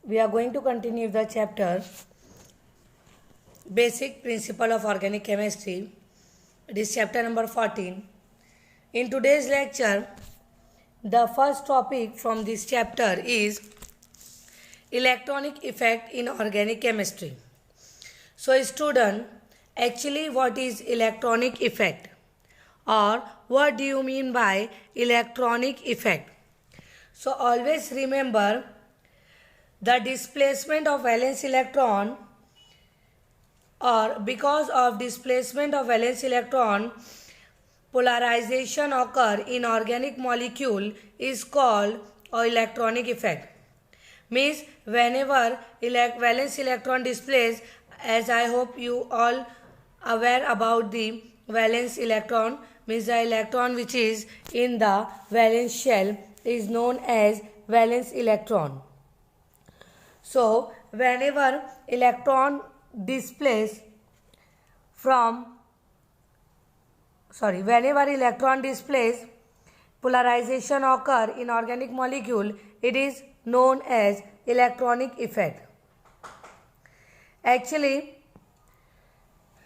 We are going to continue the chapter Basic Principle of Organic Chemistry. It is chapter number 14. In today's lecture, the first topic from this chapter is electronic effect in organic chemistry. So student, actually what is electronic effect, or what do you mean by electronic effect? So always remember the displacement of valence electron, or because of displacement of valence electron, polarization occur in organic molecule is called electronic effect. Means whenever valence electron displays, as I hope you all aware about the valence electron, means the electron which is in the valence shell is known as valence electron. So whenever electron displays polarization occur in organic molecule, it is known as electronic effect. Actually,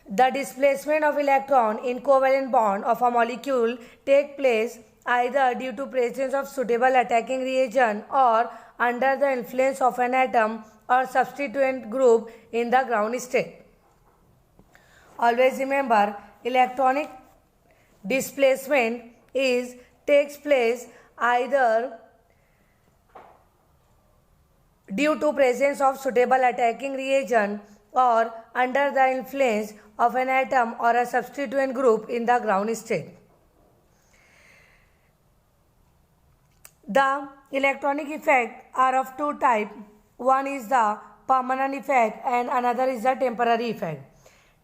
the displacement of electron in covalent bond of a molecule take place either due to presence of suitable attacking reagent or under the influence of an atom or substituent group in the ground state. Always remember, electronic displacement takes place either due to presence of suitable attacking reagent or under the influence of an atom or a substituent group in the ground state. The electronic effects are of two types. One is the permanent effect and another is the temporary effect.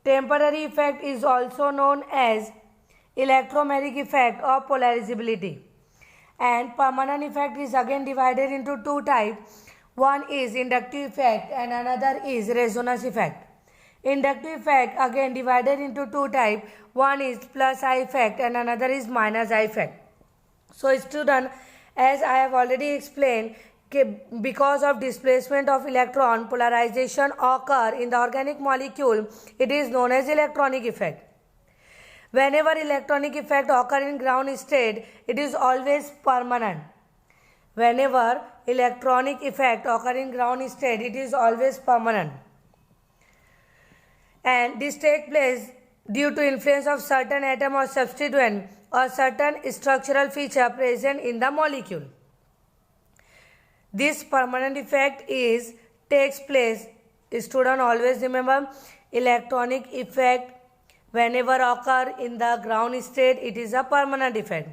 Temporary effect is also known as electromagnetic effect or polarizability. And permanent effect is again divided into two types. One is inductive effect and another is resonance effect. Inductive effect again divided into two types. One is plus I effect and another is minus I effect. So student, as I have already explained, because of displacement of electron, polarization occur in the organic molecule, it is known as electronic effect. Whenever electronic effect occur in ground state, it is always permanent. Whenever electronic effect occur in ground state, it is always permanent. And this takes place due to influence of certain atom or substituent or certain structural feature present in the molecule. This permanent effect takes place, student always remember, electronic effect whenever occur in the ground state, it is a permanent effect.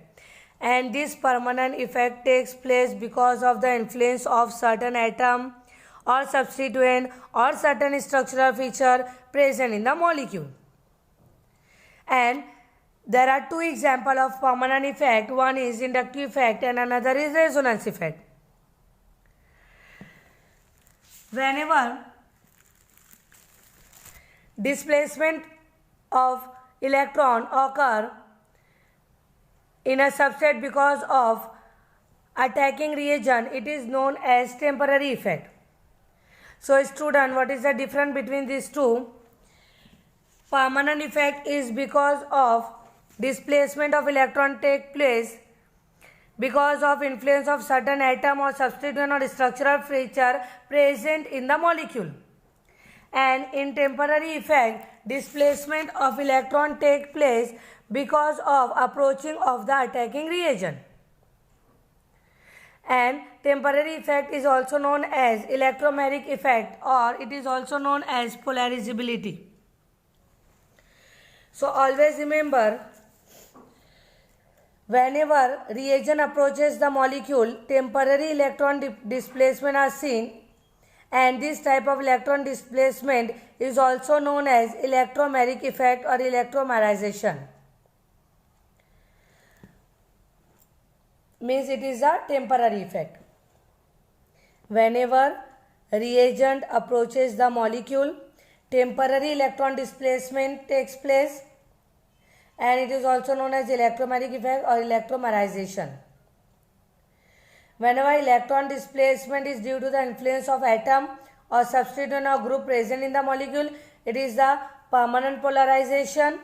And this permanent effect takes place because of the influence of certain atom or substituent or certain structural feature present in the molecule. And there are two examples of permanent effect. One is inductive effect and another is resonance effect. Whenever displacement of electron occur in a substrate because of attacking reagent, it is known as temporary effect. So student, what is the difference between these two? Permanent effect is because of displacement of electron take place because of influence of certain atom or substituent or structural feature present in the molecule. And in temporary effect, displacement of electron take place because of approaching of the attacking reagent. And temporary effect is also known as electromagnetic effect, or it is also known as polarizability. So always remember, whenever reagent approaches the molecule, temporary electron displacement are seen, and this type of electron displacement is also known as electromagnetic effect or electromagnetization. Means it is a temporary effect. Whenever reagent approaches the molecule, temporary electron displacement takes place, and it is also known as electromagnetic effect or electromagnetization. Whenever electron displacement is due to the influence of atom or substituent or group present in the molecule, it is the permanent polarization.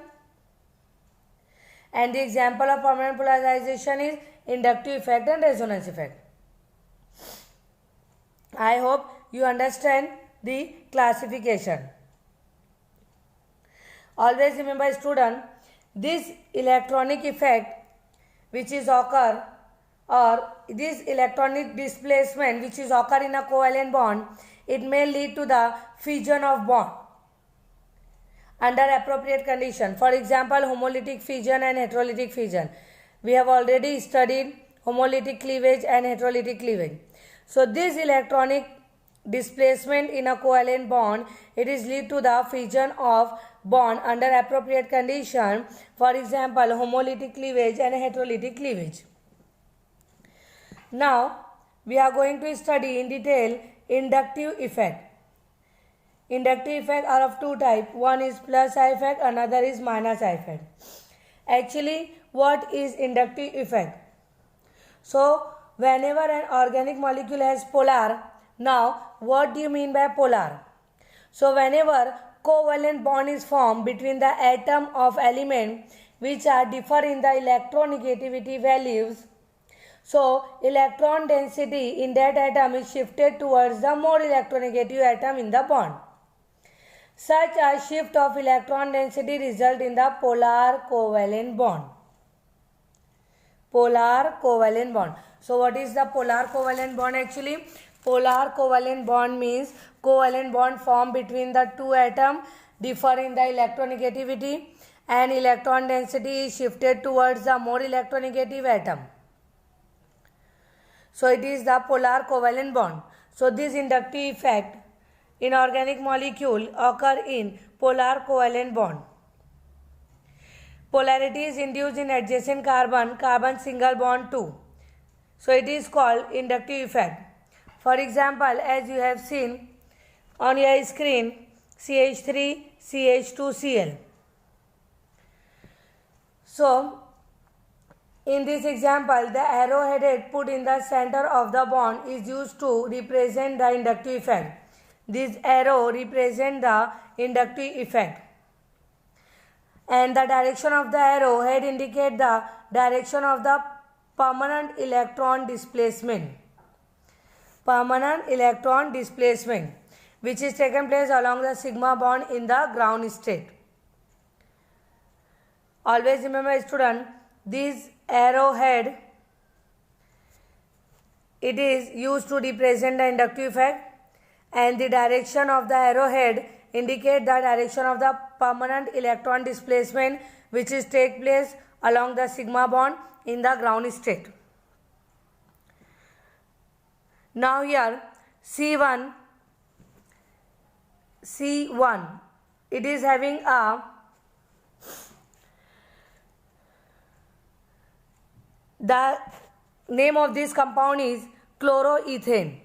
And the example of permanent polarization is inductive effect and resonance effect. I hope you understand the classification. Always remember, student, this electronic effect which is occur, or this electronic displacement which is occur in a covalent bond, it may lead to the fission of bond under appropriate condition. For example, homolytic fission and heterolytic fission. We have already studied homolytic cleavage and heterolytic cleavage. So this electronic displacement in a covalent bond, it is lead to the fission of bond under appropriate condition. For example, homolytic cleavage and heterolytic cleavage. Now we are going to study in detail inductive effect. Inductive effect are of two types. One is plus I effect, another is minus I effect. Actually, what is inductive effect? So whenever an organic molecule has polar, now what do you mean by polar? So whenever covalent bond is formed between the atom of element which are differ in the electronegativity values, so electron density in that atom is shifted towards the more electronegative atom in the bond. Such a shift of electron density result in the polar covalent bond. Polar covalent bond. So what is the polar covalent bond actually? Polar covalent bond means covalent bond formed between the two atoms differ in the electronegativity and electron density is shifted towards the more electronegative atom. So it is the polar covalent bond. So this inductive effect in organic molecule occur in polar covalent bond. Polarity is induced in adjacent carbon single bond 2. So it is called inductive effect. For example, as you have seen on your screen, CH3, CH2Cl. So in this example, the arrow headed put in the center of the bond is used to represent the inductive effect. This arrow represents the inductive effect. And the direction of the arrow head indicates the direction of the permanent electron displacement. Permanent electron displacement which is taken place along the sigma bond in the ground state. Always remember, student, this arrowhead, it is used to represent the inductive effect, and the direction of the arrowhead indicate the direction of the permanent electron displacement which is take place along the sigma bond in the ground state. Now here C1, it is having a the name of this compound is chloroethane.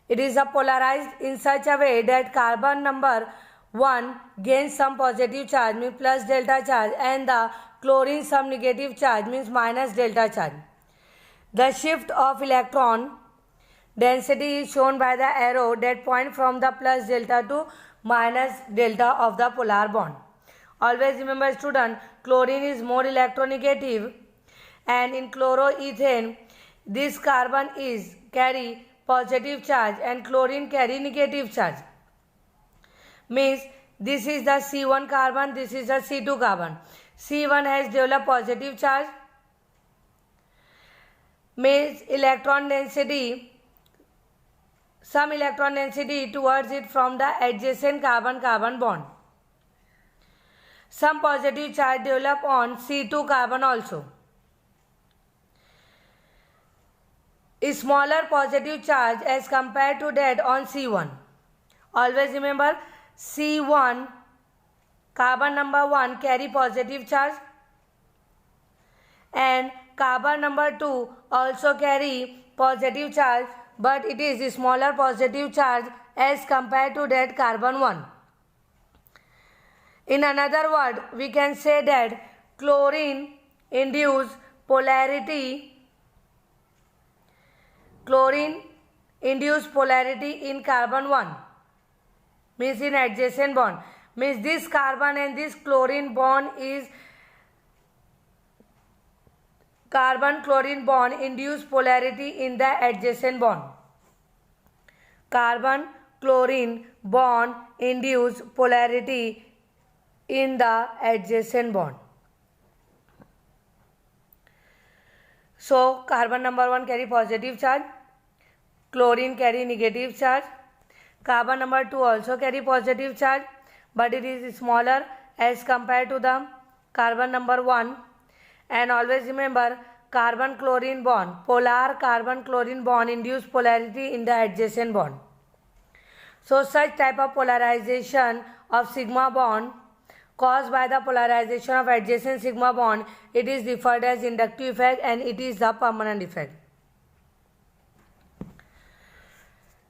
It is polarized in such a way that carbon number 1 gains some positive charge, means plus delta charge, and the chlorine some negative charge, means minus delta charge. The shift of electron density is shown by the arrow that point from the plus delta to minus delta of the polar bond. Always remember, student, chlorine is more electronegative, and in chloroethane this carbon is carry positive charge and chlorine carry negative charge. Means this is the C1 carbon, this is the C2 carbon. C1 has developed positive charge, means electron density, some electron density towards it from the adjacent carbon-carbon bond. Some positive charge develop on C2 carbon also. A smaller positive charge as compared to that on C1. Always remember, C1 carbon number 1 carry positive charge and carbon number 2 also carry positive charge, but it is a smaller positive charge as compared to that carbon 1. In another word, we can say that chlorine induces polarity chlorine induce polarity in carbon 1, means in adjacent bond, means this carbon and this chlorine bond is carbon chlorine bond induce polarity in the adjacent bond. Carbon chlorine bond induce polarity in the adjacent bond. So carbon number 1 carry positive charge, chlorine carry negative charge, carbon number 2 also carry positive charge, but it is smaller as compared to the carbon number 1. And always remember, carbon chlorine bond, polar carbon chlorine bond induce polarity in the adjacent bond. So such type of polarization of sigma bond caused by the polarization of adjacent sigma bond, it is referred as inductive effect, and it is the permanent effect.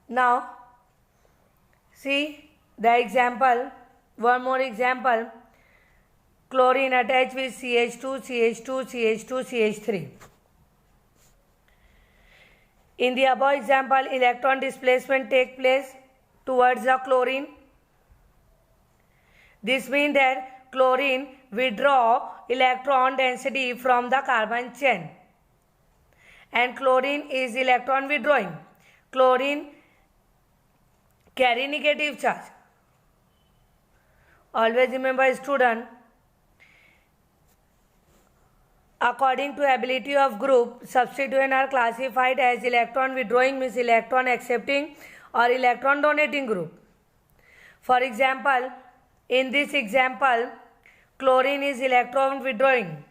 Now see the example, one more example. Chlorine attached with CH2, CH2, CH2, CH3. In the above example, electron displacement takes place towards the chlorine. This means that chlorine withdraw electron density from the carbon chain, and chlorine is electron withdrawing. Chlorine carry negative charge. Always remember, student, according to ability of group, substituents are classified as electron withdrawing, means electron accepting, or electron donating group. For example, in this example, chlorine is electron withdrawing,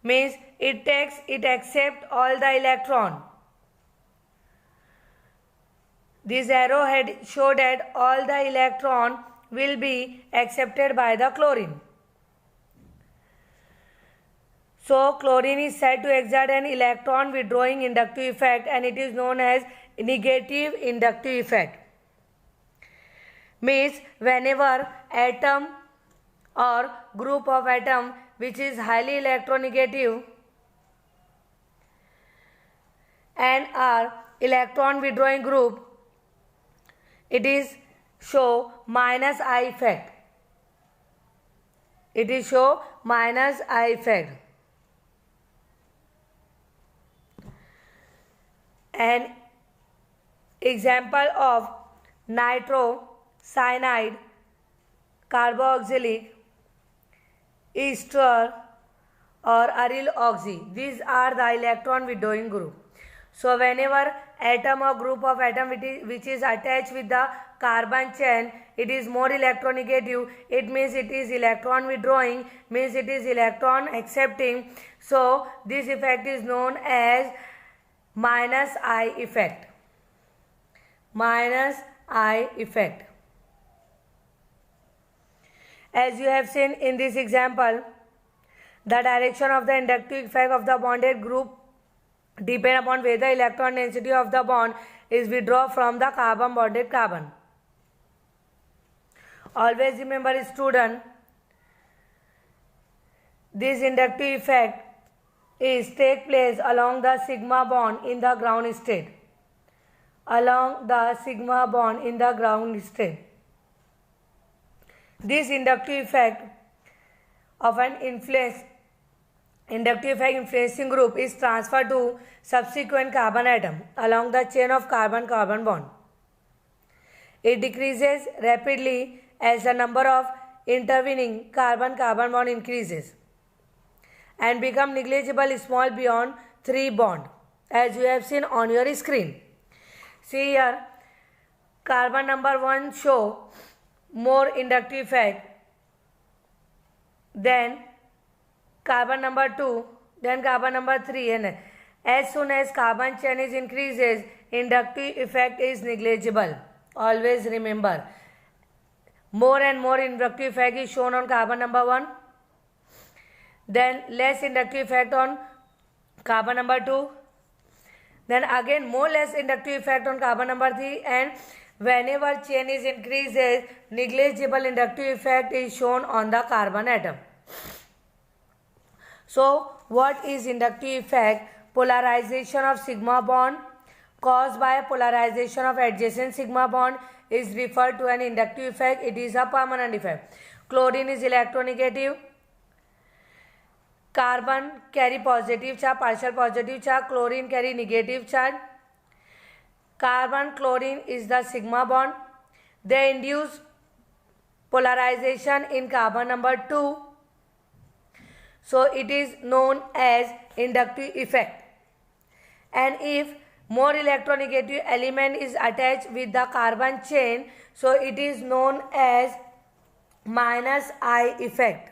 means it accepts all the electron. This arrow head show that all the electron will be accepted by the chlorine. So chlorine is said to exert an electron withdrawing inductive effect, and it is known as negative inductive effect. Means whenever atom or group of atom which is highly electronegative and are electron withdrawing group, it is show minus I effect. It is show minus I effect. An example of nitrocyanide, carboxylic, ester or aryl oxy. These are the electron withdrawing group. So whenever atom or group of atom which is attached with the carbon chain, it is more electronegative, it means it is electron withdrawing, means it is electron accepting. So this effect is known as minus I effect. Minus I effect. As you have seen in this example, the direction of the inductive effect of the bonded group depend upon whether electron density of the bond is withdrawn from the carbon bonded carbon. Always remember, student, this inductive effect is take place along the sigma bond in the ground state. Along the sigma bond in the ground state. This inductive effect of an inductive effect influencing group is transferred to subsequent carbon atom along the chain of carbon-carbon bond. It decreases rapidly as the number of intervening carbon-carbon bond increases and become negligible small beyond 3 bond, as you have seen on your screen. See here, carbon number 1 show more inductive effect than carbon number 2, then carbon number 3, and as soon as carbon chain is increases, inductive effect is negligible. Always remember, more and more inductive effect is shown on carbon number 1, then less inductive effect on carbon number 2, then again more less inductive effect on carbon number 3, and whenever chain is increases, negligible inductive effect is shown on the carbon atom. So what is inductive effect? polarization of sigma bond caused by polarization of adjacent sigma bond is referred to an inductive effect. It is a permanent effect. Chlorine is electronegative. Carbon carry positive charge, partial positive charge. Chlorine carry negative charge. Carbon chlorine is the sigma bond. They induce polarization in carbon number 2. So it is known as inductive effect. And if more electronegative element is attached with the carbon chain, so it is known as minus I effect.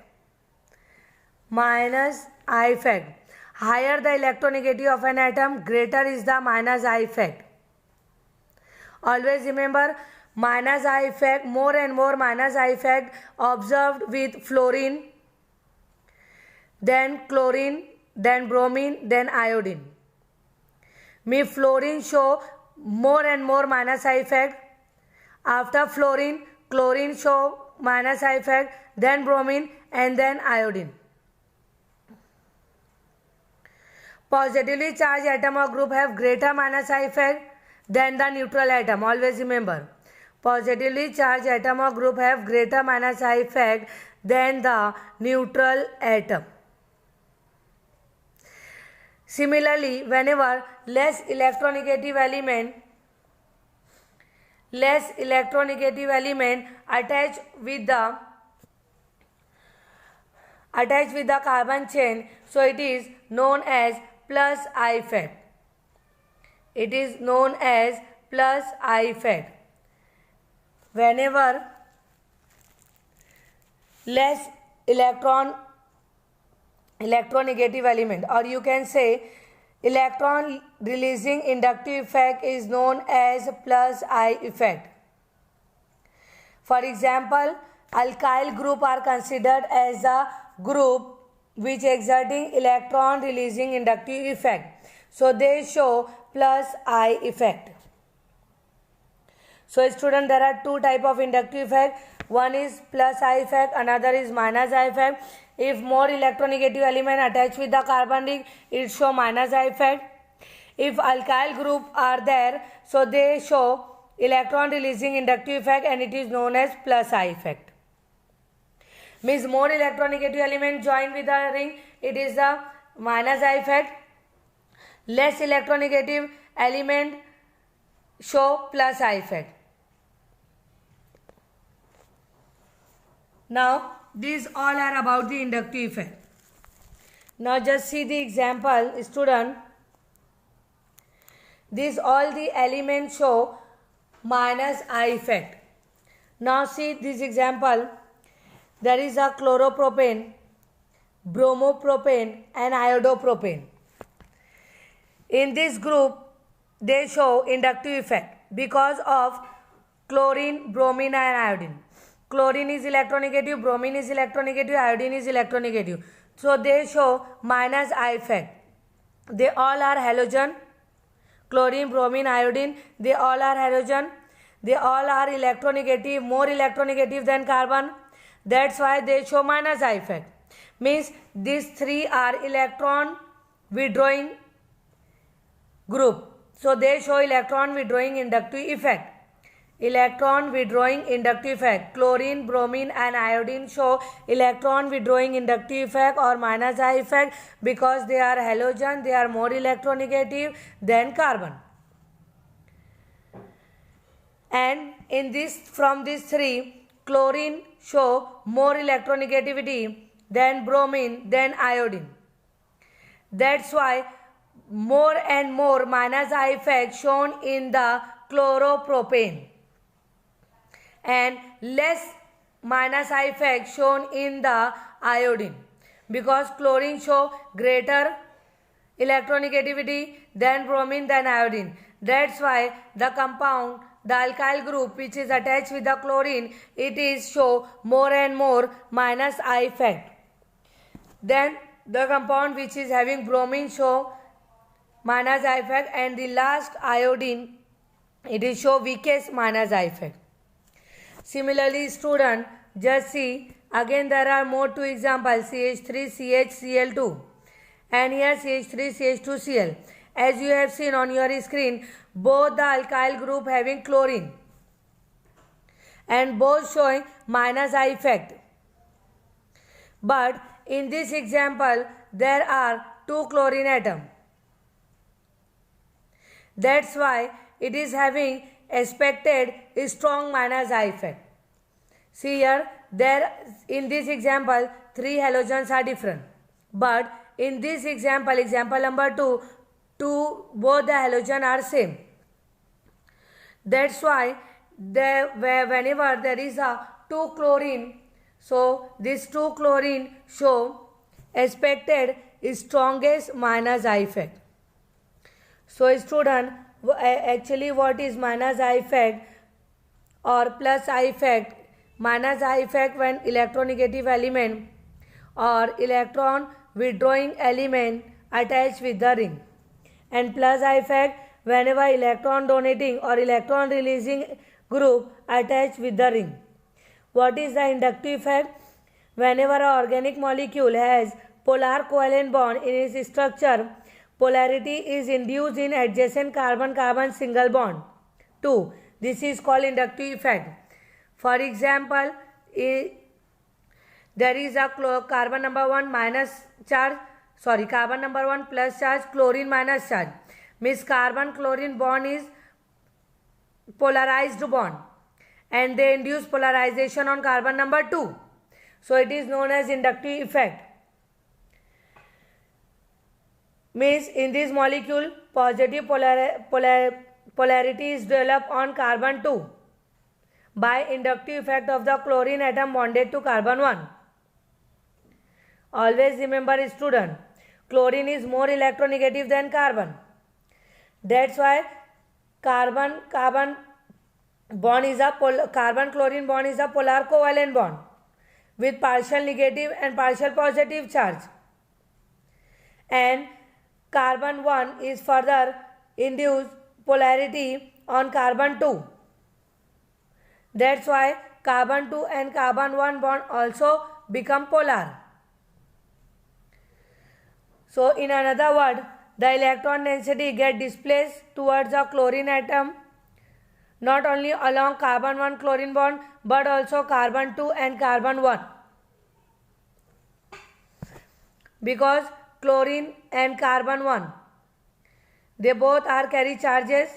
Minus I effect. Higher the electronegativity of an atom, greater is the minus I effect. Always remember, minus I effect, more and more minus I effect observed with fluorine, then chlorine, then bromine, then iodine. Me fluorine show more and more minus I effect. After fluorine, chlorine show minus I effect, then bromine, and then iodine. Positively charged atom or group have greater minus I effect than the neutral atom. Always remember, positively charged atom or group have greater minus I effect than the neutral atom. Similarly, whenever less electronegative element attached with the carbon chain, so it is known as plus I effect. It is known as plus I effect. Whenever less electronegative element, or you can say electron releasing inductive effect, is known as plus I effect. For example, alkyl group are considered as a group which exerting electron releasing inductive effect, so they show plus I effect. So student, there are two type of inductive effect. One is plus I effect, another is minus I effect. If more electronegative element attached with the carbon ring, it show minus I effect. If alkyl group are there, so they show electron releasing inductive effect, and it is known as plus I effect. Means more electronegative element joined with the ring, it is the minus I effect. Less electronegative element show plus I effect. Now these all are about the inductive effect. Now just see the example, student. These all the elements show minus I effect. Now see this example. There is a chloropropane, bromopropane, and iodopropane. In this group, they show inductive effect because of chlorine, bromine, and iodine. Chlorine is electronegative, bromine is electronegative, iodine is electronegative. So they show minus I effect. They all are halogen. Chlorine, bromine, iodine, they all are halogen. They all are electronegative, more electronegative than carbon. That's why they show minus I effect. Means these three are electron withdrawing group. So they show electron withdrawing inductive effect. Electron withdrawing inductive effect. Chlorine, bromine, and iodine show electron withdrawing inductive effect or minus I effect because they are halogen, they are more electronegative than carbon. And in this, from these three, chlorine show more electronegativity than bromine, than iodine. That's why more and more minus I effect shown in the chloropropane and less minus I effect shown in the iodine, because chlorine show greater electronegativity than bromine, than iodine. That's why the compound, the alkyl group which is attached with the chlorine, it is show more and more minus I effect. Then the compound which is having bromine show minus I effect, and the last iodine, it is show weakest minus I effect. Similarly, student, just see again there are more two examples, CH3, CH, Cl2, and here CH3, CH2, Cl. As you have seen on your screen, both the alkyl group having chlorine and both showing minus I effect. But in this example, there are 2 chlorine atoms. That's why it is having expected strong minus I effect. See here, there in this example 3 halogens are different, but in this example number 2, both the halogen are same. That's why whenever there is a 2 chlorine, so this 2 chlorine show expected strongest minus I effect. So student, actually what is minus I effect or plus I effect? Minus I effect when electronegative element or electron withdrawing element attached with the ring, and plus I effect whenever electron donating or electron releasing group attached with the ring. What is the inductive effect? Whenever an organic molecule has polar covalent bond in its structure, polarity is induced in adjacent carbon-carbon single bond 2. This is called inductive effect. For example, there is a carbon number 1 plus charge, chlorine minus charge. Means carbon-chlorine bond is polarized bond and they induce polarization on carbon number 2. So it is known as inductive effect. Means in this molecule, positive polarity is developed on carbon 2 by inductive effect of the chlorine atom bonded to carbon 1. Always remember student, chlorine is more electronegative than carbon. That's why carbon-chlorine bond is a polar covalent bond with partial negative and partial positive charge. And carbon 1 is further induced polarity on carbon 2. That's why carbon 2 and carbon 1 bond also become polar. So in another word, the electron density get displaced towards the chlorine atom, not only along carbon 1 chlorine bond but also carbon 2 and carbon 1. Because chlorine and carbon 1, they both are carry charges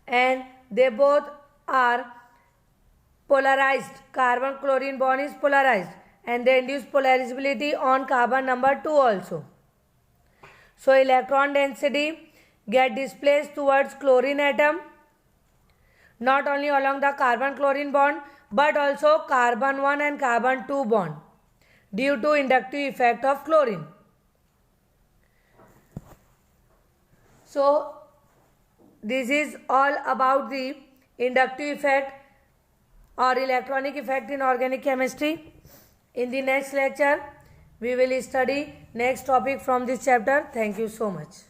and they both are polarized. Carbon chlorine bond is polarized and they induce polarizability on carbon number 2 also. So electron density get displaced towards chlorine atom, not only along the carbon chlorine bond but also carbon 1 and carbon 2 bond due to inductive effect of chlorine. So this is all about the inductive effect or electronic effect in organic chemistry. In the next lecture, we will study next topic from this chapter. Thank you so much.